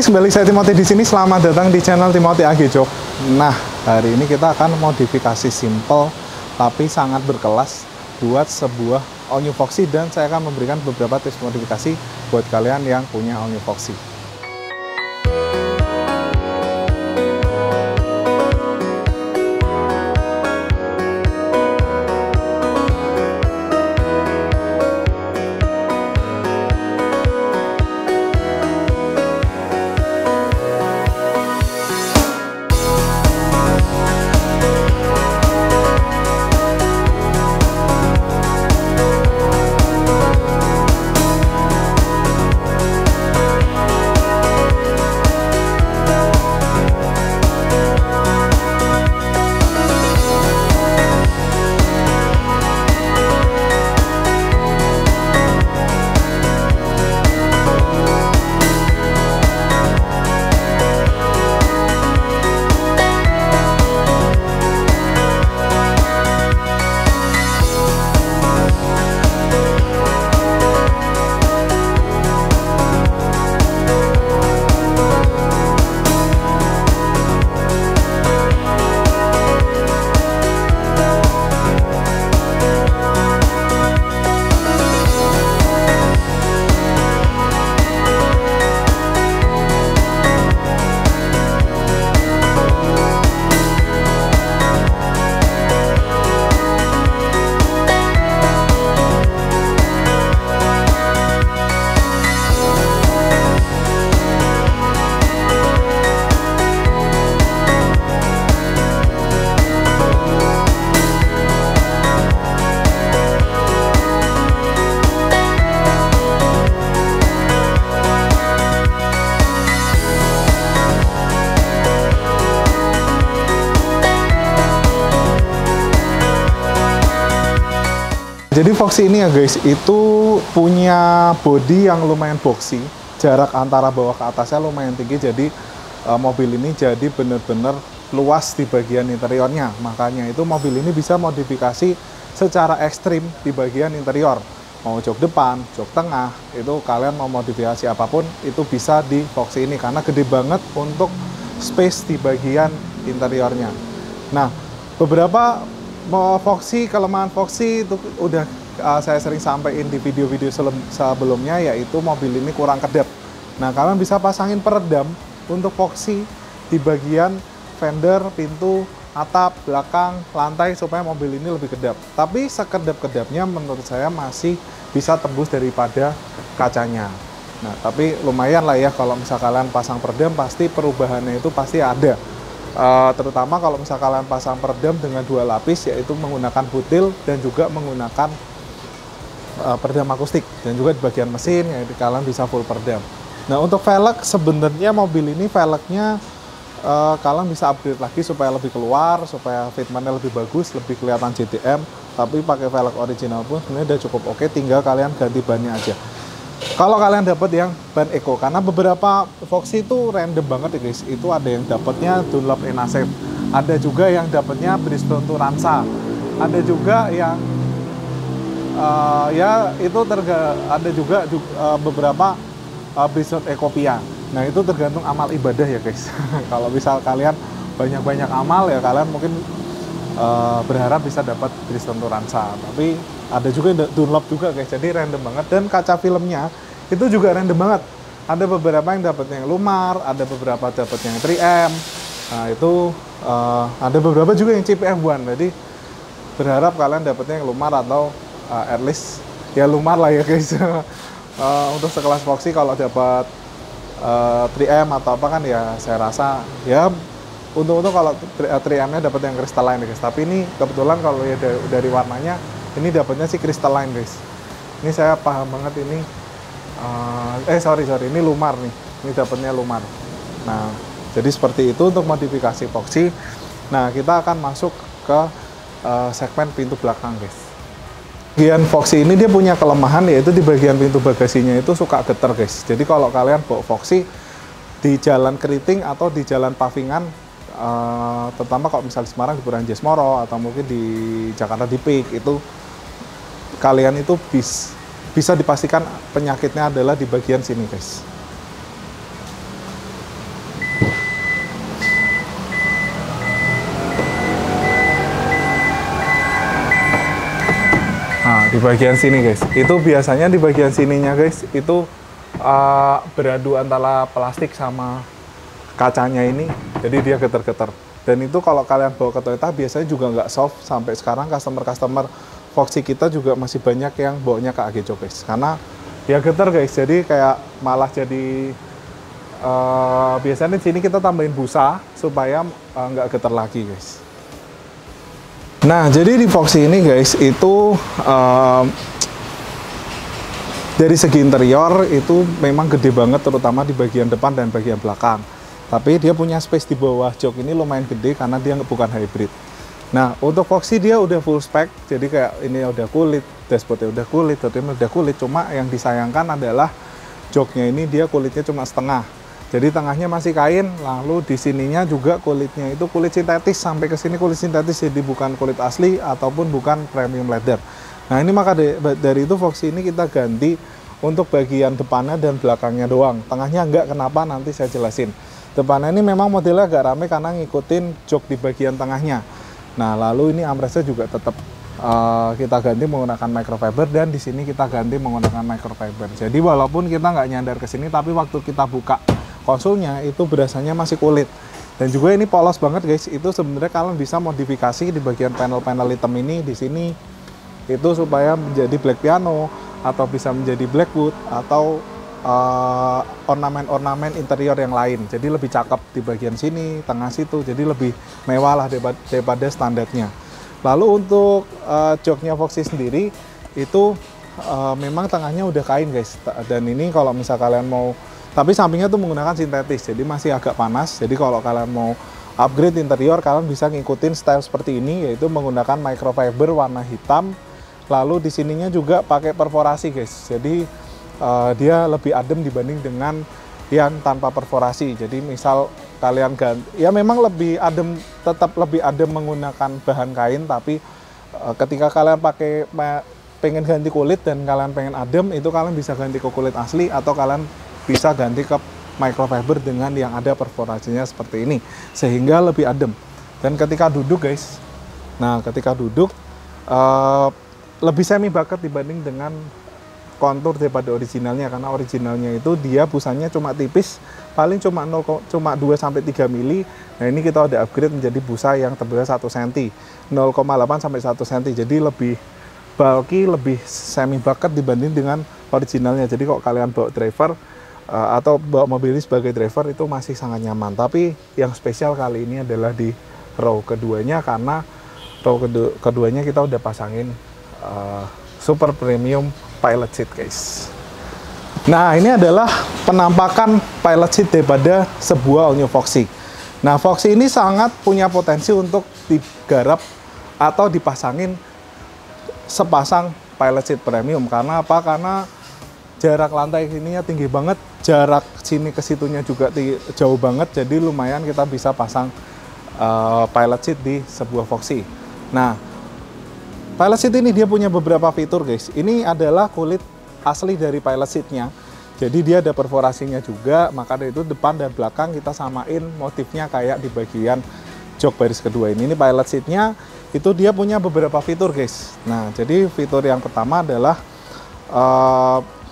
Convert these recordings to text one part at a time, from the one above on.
guys, kembali saya Timothy di sini. Selamat datang di channel Timothy AG Jok. Nah, hari ini kita akan modifikasi simple tapi sangat berkelas buat sebuah All New Foxy, dan saya akan memberikan beberapa tips modifikasi buat kalian yang punya All New Foxy. Jadi Foxy ini ya guys, itu punya bodi yang lumayan boxy. Jarak antara bawah ke atasnya lumayan tinggi, jadi mobil ini jadi benar-benar luas di bagian interiornya. Makanya itu mobil ini bisa modifikasi secara ekstrim di bagian interior. Mau jok depan, jok tengah, itu kalian mau modifikasi apapun, itu bisa di Foxy ini. Karena gede banget untuk space di bagian interiornya. Nah, beberapa Foxy, kelemahan Foxy itu udah saya sering sampaikan di video-video sebelumnya, yaitu mobil ini kurang kedap. Nah, kalian bisa pasangin peredam untuk Foxy di bagian fender, pintu, atap, belakang, lantai supaya mobil ini lebih kedap. Tapi sekedap-kedapnya menurut saya masih bisa tembus daripada kacanya. Nah, tapi lumayan lah ya kalau misalkan kalian pasang peredam, pasti perubahannya itu pasti ada. Terutama kalau misalkan kalian pasang peredam dengan 2 lapis, yaitu menggunakan butil dan juga menggunakan peredam akustik, dan juga di bagian mesin ya kalian bisa full peredam. Nah, untuk velg sebenarnya mobil ini velgnya kalian bisa upgrade lagi supaya lebih keluar, supaya fitmentnya lebih bagus, lebih kelihatan JDM. Tapi pakai velg original pun sebenarnya udah cukup oke, tinggal kalian ganti bannya aja. Kalau kalian dapat yang ban Eco, karena beberapa Foxy itu random banget ya guys. Itu ada yang dapatnya Dunlop Enacem, ada juga yang dapatnya Bridgestone Turanza, ada juga yang ya itu ada juga beberapa Bridgestone Ecopia. Nah, itu tergantung amal ibadah ya guys. Kalau misal kalian banyak-banyak amal ya kalian mungkin berharap bisa dapat Bridgestone Turanza. Tapi ada juga Dunlop juga guys, jadi random banget. Dan kaca filmnya itu juga random banget. Ada beberapa yang dapatnya yang Lumar, ada beberapa dapatnya yang 3M. Nah, itu ada beberapa juga yang CPF1. Jadi berharap kalian dapatnya yang Lumar atau at least ya Lumar lah ya guys. Untuk sekelas Foxy kalau dapat 3M atau apa kan ya saya rasa ya untuk kalau 3M-nya dapat yang crystalline guys. Tapi ini kebetulan kalau ya dari warnanya ini dapatnya sih crystalline guys. Ini saya paham banget ini sorry ini Lumar nih. Ini dapatnya Lumar. Nah, jadi seperti itu untuk modifikasi Foxy. Nah, kita akan masuk ke segmen pintu belakang guys. Bagian Foxy ini dia punya kelemahan, yaitu di bagian pintu bagasinya itu suka getar guys. Jadi kalau kalian bawa Foxy di jalan keriting atau di jalan pavingan, terutama kalau misalnya di Semarang di Pura Anjas Moro atau mungkin di Jakarta di Peak, itu kalian itu bisa dipastikan penyakitnya adalah di bagian sini guys. bagian sini guys. Itu biasanya di bagian sininya guys, itu beradu antara plastik sama kacanya ini, jadi dia getar-getar. Dan itu kalau kalian bawa ke Toyota biasanya juga nggak soft. Sampai sekarang customer Foxy kita juga masih banyak yang bawanya ke AG Jok guys, karena ya getar guys. Jadi kayak malah jadi biasanya di sini kita tambahin busa supaya nggak getar lagi guys. Nah, jadi di Foxy ini guys, itu dari segi interior itu memang gede banget, terutama di bagian depan dan bagian belakang. Tapi dia punya space di bawah jok ini lumayan gede karena dia bukan hybrid. Nah, untuk Foxy dia udah full spec, jadi kayak ini udah kulit, dashboardnya udah kulit, dashboardnya udah kulit. Cuma yang disayangkan adalah joknya ini dia kulitnya cuma setengah. Jadi tengahnya masih kain, lalu di sininya juga kulitnya itu kulit sintetis, sampai ke sini kulit sintetis, jadi bukan kulit asli ataupun bukan premium leather. Nah, ini maka dari itu Foxy ini kita ganti untuk bagian depannya dan belakangnya doang. Tengahnya enggak, kenapa nanti saya jelasin. Depannya ini memang modelnya agak rame karena ngikutin jok di bagian tengahnya. Nah, lalu ini armrestnya juga tetap kita ganti menggunakan microfiber, dan di sini kita ganti menggunakan microfiber. Jadi walaupun kita nggak nyandar ke sini, tapi waktu kita buka konsolnya itu berasanya masih kulit. Dan juga ini polos banget guys. Itu sebenarnya kalian bisa modifikasi di bagian panel-panel hitam ini di sini itu supaya menjadi black piano atau bisa menjadi black wood atau ornamen-ornamen interior yang lain. Jadi lebih cakep di bagian sini, tengah situ. Jadi lebih mewah lah daripada standarnya. Lalu untuk joknya Foxy sendiri itu memang tengahnya udah kain guys. Dan ini kalau misal kalian mau, tapi sampingnya tuh menggunakan sintetis, jadi masih agak panas. Jadi kalau kalian mau upgrade interior, kalian bisa ngikutin style seperti ini, yaitu menggunakan microfiber warna hitam. Lalu di sininya juga pakai perforasi guys. Jadi dia lebih adem dibanding dengan yang tanpa perforasi. Jadi misal kalian ganti, ya memang lebih adem, tetap lebih adem menggunakan bahan kain, tapi ketika kalian pengen ganti kulit dan kalian pengen adem, itu kalian bisa ganti ke kulit asli atau kalian bisa ganti ke microfiber dengan yang ada perforasinya seperti ini, sehingga lebih adem. Dan ketika duduk guys, nah ketika duduk lebih semi bucket dibanding dengan kontur daripada originalnya, karena originalnya itu dia busanya cuma tipis, paling cuma 2-3 mili. Nah, ini kita udah upgrade menjadi busa yang tebalnya 1 cm, 0,8 sampai 1 cm. Jadi lebih bulky, lebih semi bucket dibanding dengan originalnya. Jadi kalau kalian bawa driver atau bawa mobil ini sebagai driver itu masih sangat nyaman. Tapi yang spesial kali ini adalah di row keduanya, karena row keduanya kita udah pasangin super premium pilot seat guys. Nah, ini adalah penampakan pilot seat daripada sebuah all new Foxy. Nah, Foxy ini sangat punya potensi untuk digarap atau dipasangin sepasang pilot seat premium. Karena apa? Karena jarak lantai ininya tinggi banget, jarak sini ke situnya juga jauh banget, jadi lumayan kita bisa pasang pilot seat di sebuah Foxy. Nah, pilot seat ini dia punya beberapa fitur guys. Ini adalah kulit asli dari pilot seatnya. Jadi dia ada perforasinya juga, maka dari itu depan dan belakang kita samain motifnya kayak di bagian jok baris kedua ini. Ini pilot seatnya itu dia punya beberapa fitur guys. Nah, jadi fitur yang pertama adalah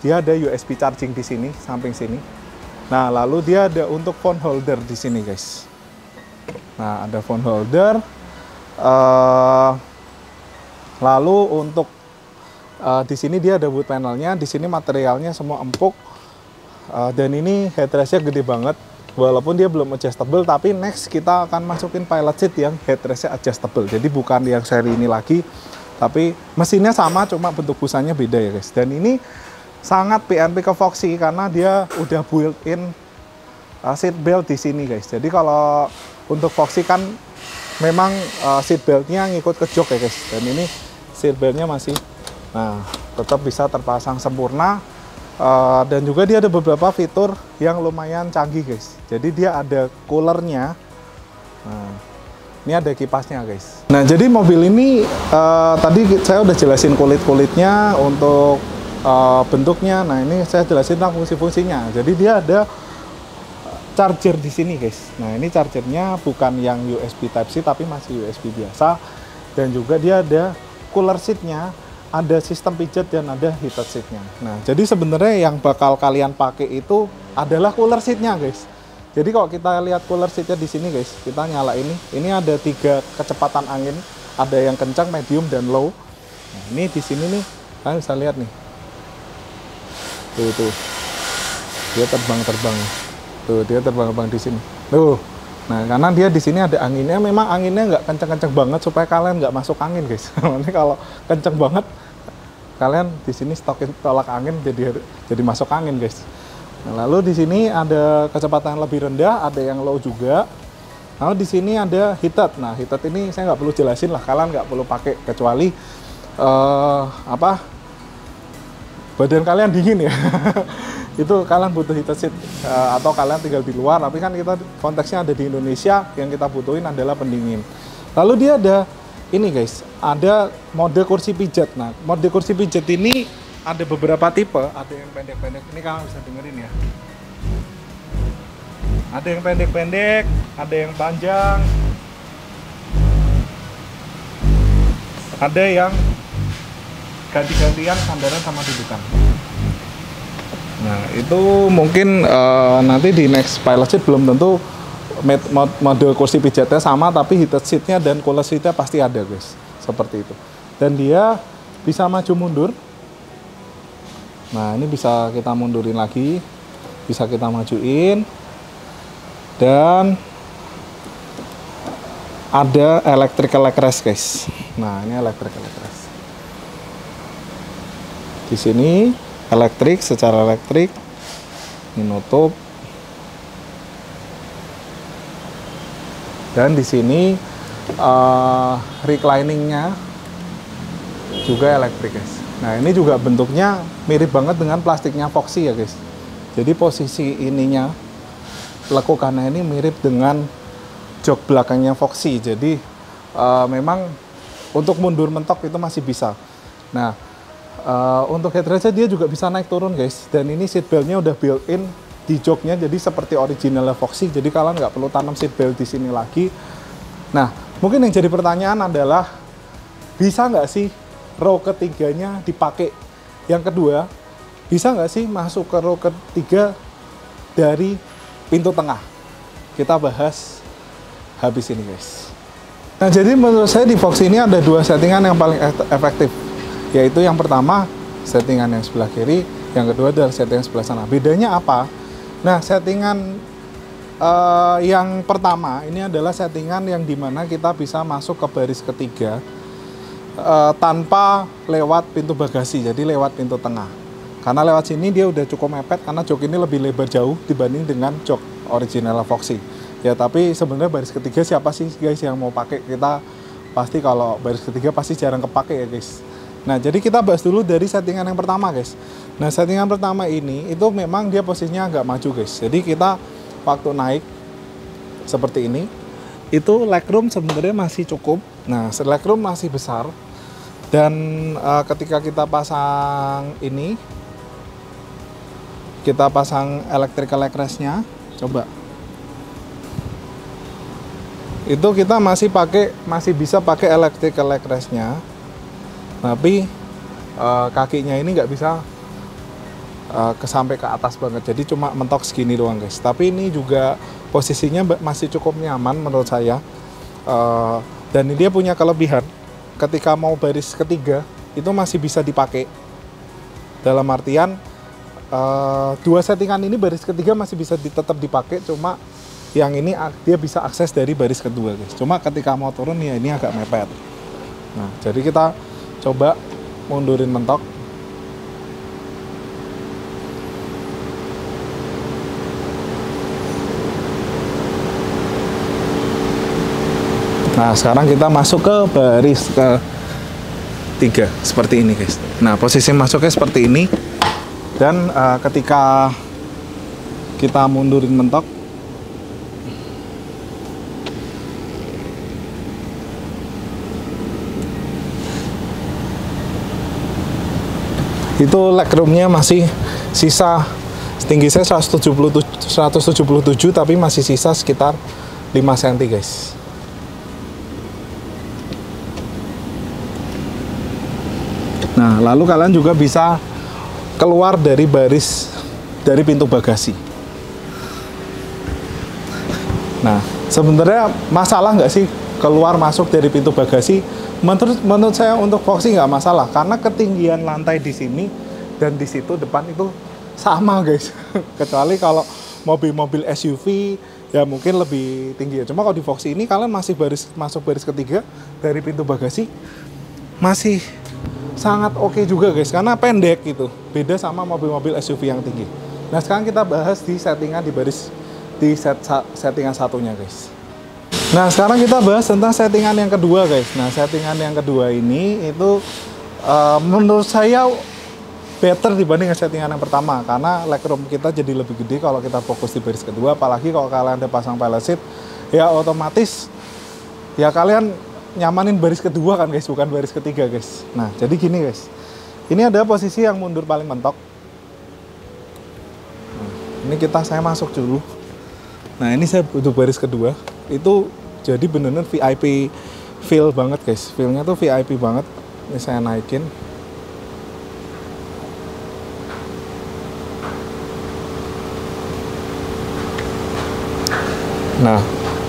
dia ada USB charging di sini, samping sini. Nah, lalu dia ada untuk phone holder di sini guys. Nah, ada phone holder. Lalu untuk di sini dia ada wood panelnya, di sini materialnya semua empuk, dan ini headrestnya gede banget. Walaupun dia belum adjustable, tapi next kita akan masukin pilot seat yang headrestnya adjustable. Jadi bukan yang seri ini lagi, tapi mesinnya sama, cuma bentuk busanya beda ya guys. Dan ini sangat PNP ke Foxy karena dia udah built-in seat belt di sini guys. Jadi kalau untuk Foxy kan memang seat beltnya ngikut ke jok ya guys. Dan ini seat beltnya masih, nah tetap bisa terpasang sempurna. Dan juga dia ada beberapa fitur yang lumayan canggih guys. Jadi dia ada coolernya. Nah, ini ada kipasnya guys. Nah, jadi mobil ini tadi saya udah jelasin kulit-kulitnya untuk bentuknya. Nah, ini saya jelasin tentang fungsi-fungsinya. Jadi dia ada charger di sini guys. Nah, ini chargernya bukan yang USB Type C tapi masih USB biasa. Dan juga dia ada cooler seatnya ada sistem pijat dan ada heated seatnya. Nah, jadi sebenarnya yang bakal kalian pakai itu adalah cooler seatnya, guys. Jadi kalau kita lihat cooler seatnya di sini, guys, kita nyala ini ada 3 kecepatan angin, ada yang kencang, medium, dan low. Nah, ini di sini nih, kalian bisa lihat nih. Tuh, dia terbang-terbang. Tuh, dia terbang-terbang di sini. Tuh. Nah, karena dia di sini ada anginnya, memang anginnya nggak kencang-kencang banget supaya kalian nggak masuk angin, guys. Nanti kalau kencang banget, kalian di sini stokin tolak angin jadi masuk angin, guys. Nah, lalu di sini ada kecepatan lebih rendah, ada yang low juga. Lalu di sini ada heated. Nah, heated ini saya nggak perlu jelasin lah, kalian nggak perlu pakai kecuali badan kalian dingin ya. Itu kalian butuh heated seat atau kalian tinggal di luar, tapi kan kita konteksnya ada di Indonesia, yang kita butuhin adalah pendingin. Lalu dia ada ini, guys, ada mode kursi pijat. Nah, mode kursi pijat ini ada beberapa tipe, ada yang pendek-pendek, ini kalian bisa dengerin ya. Ada yang pendek-pendek, ada yang panjang, ada yang ganti-gantian sandaran sama dudukan. Nah, itu mungkin nanti di next pilot seat belum tentu mode kursi pijatnya sama, tapi heated seatnya dan cooler seatnya pasti ada, guys, seperti itu. Dan dia bisa maju mundur. Nah, ini bisa kita mundurin lagi, bisa kita majuin, dan ada electrical leg rest, guys. Nah, ini electrical leg rest. Di sini secara elektrik ini nutup, dan di sini recliningnya juga elektrik, guys. Nah, ini juga bentuknya mirip banget dengan plastiknya Foxy ya, guys. Jadi posisi ininya, lekukannya ini mirip dengan jok belakangnya Foxy. Jadi memang untuk mundur mentok itu masih bisa. Nah, untuk headrestnya dia juga bisa naik turun, guys. Dan ini seatbeltnya udah built-in di joknya, jadi seperti originalnya Foxy. Jadi kalian nggak perlu tanam seatbelt di sini lagi. Nah, mungkin yang jadi pertanyaan adalah bisa nggak sih row ketiganya dipakai? Yang kedua, bisa nggak sih masuk ke row ketiga dari pintu tengah? Kita bahas habis ini, guys. Nah, jadi menurut saya di Foxy ini ada 2 settingan yang paling efektif, yaitu yang pertama settingan yang sebelah kiri, yang kedua adalah settingan sebelah sana. Bedanya apa? Nah, settingan yang pertama ini adalah settingan yang dimana kita bisa masuk ke baris ketiga tanpa lewat pintu bagasi, jadi lewat pintu tengah. Karena lewat sini dia udah cukup mepet, karena jok ini lebih lebar jauh dibanding dengan jok original Foxy. Ya, tapi sebenarnya baris ketiga siapa sih, guys, yang mau pakai? Kita pasti kalau baris ketiga pasti jarang kepake ya, guys. Nah, jadi kita bahas dulu dari settingan yang pertama, guys. Nah, settingan pertama ini itu memang dia posisinya agak maju, guys. Jadi kita waktu naik seperti ini, itu legroom sebenarnya masih cukup. Nah, legroom masih besar. Dan ketika kita pasang ini, kita pasang electrical leg rest-nya, coba. Itu kita masih bisa pakai electrical leg rest-nya. Tapi kakinya ini nggak bisa sampai ke atas banget, jadi cuma mentok segini doang, guys. Tapi ini juga posisinya masih cukup nyaman menurut saya, dan ini dia punya kelebihan ketika mau baris ketiga itu masih bisa dipakai. Dalam artian 2 settingan ini baris ketiga masih bisa tetap dipakai, cuma yang ini dia bisa akses dari baris kedua, guys. Cuma ketika mau turun ya ini agak mepet. Nah, jadi kita coba mundurin mentok. Nah, sekarang kita masuk ke baris ke-3 seperti ini, guys. Nah, posisi masuknya seperti ini. Dan ketika kita mundurin mentok, itu legroomnya masih sisa, tinggi saya 177, tapi masih sisa sekitar 5 cm, guys. Nah, lalu kalian juga bisa keluar dari dari pintu bagasi. Nah, sebenarnya masalah nggak sih keluar masuk dari pintu bagasi? Menurut saya untuk Foxy nggak masalah, karena ketinggian lantai di sini dan di situ depan itu sama guys. Kecuali kalau mobil-mobil SUV ya mungkin lebih tinggi. Cuma kalau di Foxy ini kalian masih masuk baris ketiga dari pintu bagasi, masih sangat oke juga guys, karena pendek gitu. Beda sama mobil-mobil SUV yang tinggi. Nah, sekarang kita bahas di settingan settingan satunya guys. Nah, sekarang kita bahas tentang settingan yang kedua guys. Nah, settingan yang kedua ini itu menurut saya better dibanding settingan yang pertama, karena legroom kita jadi lebih gede kalau kita fokus di baris kedua. Apalagi kalau kalian ada pasang pilot seat, ya otomatis ya kalian nyamanin baris kedua kan guys, bukan baris ketiga guys. Nah, jadi gini guys, ini ada posisi yang mundur paling mentok. Nah, ini saya masuk dulu. Nah, ini saya untuk baris kedua. Itu jadi bener-bener VIP feel banget guys. Feelnya tuh VIP banget. Ini saya naikin. Nah,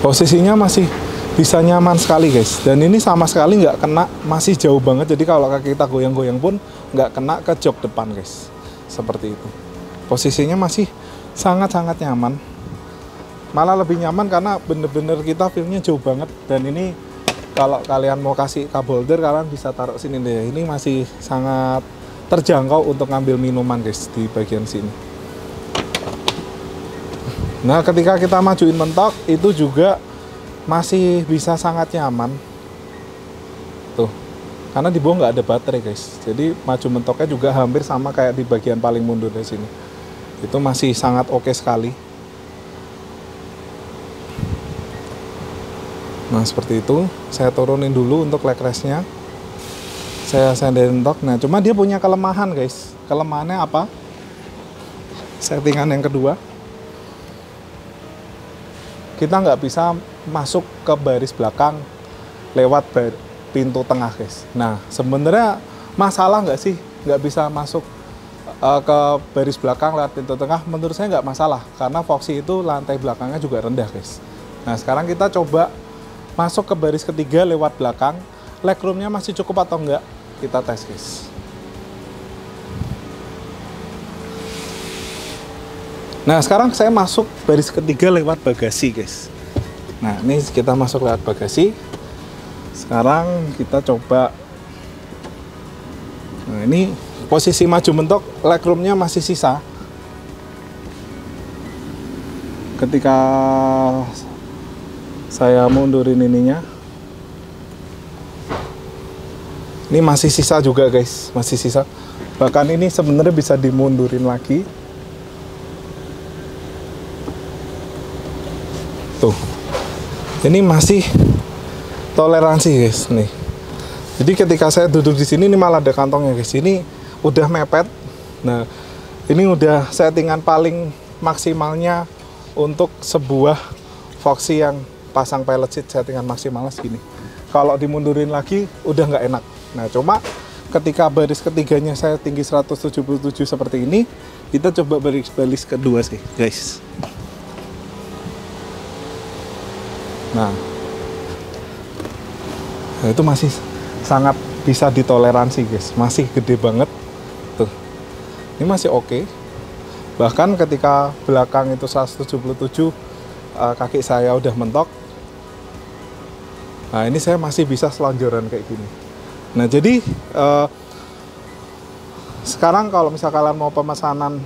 posisinya masih bisa nyaman sekali guys, dan ini sama sekali nggak kena, masih jauh banget. Jadi kalau kaki kita goyang-goyang pun nggak kena ke jok depan guys, seperti itu. Posisinya masih sangat-sangat nyaman, malah lebih nyaman karena bener-bener kita feelnya jauh banget. Dan ini kalau kalian mau kasih cup holder, kalian bisa taruh sini deh. Ini masih sangat terjangkau untuk ngambil minuman guys di bagian sini. Nah, ketika kita majuin mentok itu juga masih bisa sangat nyaman tuh, karena di bawah nggak ada baterai guys. Jadi maju mentoknya juga hampir sama kayak di bagian paling mundur di sini. Itu masih sangat oke sekali. Nah, seperti itu. Saya turunin dulu untuk leg restnya, saya senderin mentok. Nah, cuma dia punya kelemahan guys. Kelemahannya apa? Settingan yang kedua, kita nggak bisa masuk ke baris belakang lewat pintu tengah guys. Nah, sebenarnya masalah nggak sih nggak bisa masuk ke baris belakang lewat pintu tengah? Menurut saya nggak masalah, karena Foxy itu lantai belakangnya juga rendah guys. Nah, sekarang kita coba masuk ke baris ketiga lewat belakang. Legroomnya masih cukup atau enggak? Kita tes guys. Nah, sekarang saya masuk baris ketiga lewat bagasi guys. Nah, ini kita masuk lewat bagasi. Sekarang kita coba. Nah, ini posisi maju mentok, legroomnya masih sisa. Ketika saya mundurin ininya, ini masih sisa juga guys, masih sisa. Bahkan ini sebenarnya bisa dimundurin lagi. Tuh. Ini masih toleransi guys nih. Jadi ketika saya duduk di sini, ini malah ada kantongnya guys. Ini udah mepet. Nah, ini udah settingan paling maksimalnya untuk sebuah Foxy yang pasang pilot seat, settingan maksimalnya segini. Kalau dimundurin lagi udah nggak enak. Nah, cuma ketika baris ketiganya saya tinggi 177 seperti ini, kita coba baris kedua sih guys. Nah, itu masih sangat bisa ditoleransi guys, masih gede banget tuh. Ini masih oke. Bahkan ketika belakang itu 177, kaki saya udah mentok. Nah, ini saya masih bisa selonjoran kayak gini. Nah, jadi sekarang kalau misal kalian mau pemesanan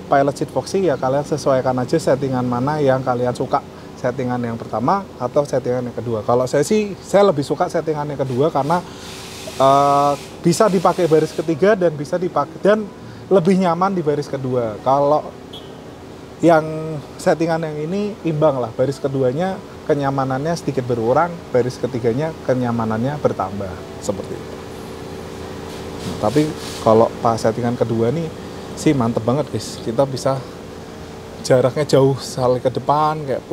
pilot seat Foxy, ya kalian sesuaikan aja settingan mana yang kalian suka. Settingan yang pertama atau settingan yang kedua. Kalau saya sih, saya lebih suka settingan yang kedua karena bisa dipakai baris ketiga dan bisa dipakai dan lebih nyaman di baris kedua. Kalau yang settingan yang ini imbang lah, baris keduanya kenyamanannya sedikit berkurang, baris ketiganya kenyamanannya bertambah seperti itu. Nah, tapi kalau pas settingan kedua nih sih mantep banget guys. Kita bisa jaraknya jauh saling ke depan, kayak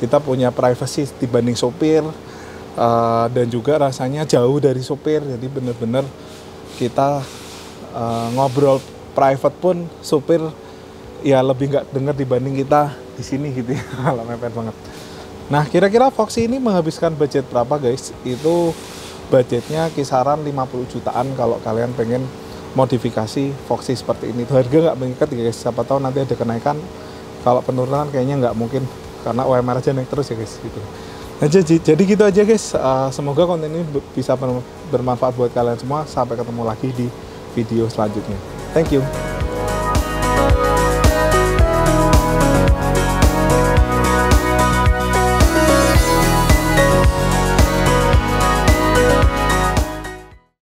kita punya privacy dibanding sopir, dan juga rasanya jauh dari sopir. Jadi bener-bener kita ngobrol private pun supir ya lebih nggak denger dibanding kita di sini gitu ya. Kalau mepet banget. Nah, kira-kira Foxy ini menghabiskan budget berapa guys? Itu budgetnya kisaran 50 jutaan kalau kalian pengen modifikasi Foxy seperti ini. Itu harga nggak mengikat ya guys, siapa tahu nanti ada kenaikan. Kalau penurunan kayaknya nggak mungkin, karena UMR aja naik terus ya guys gitu. Nah, jadi gitu aja guys. Semoga konten ini bisa bermanfaat buat kalian semua. Sampai ketemu lagi di video selanjutnya. Thank you.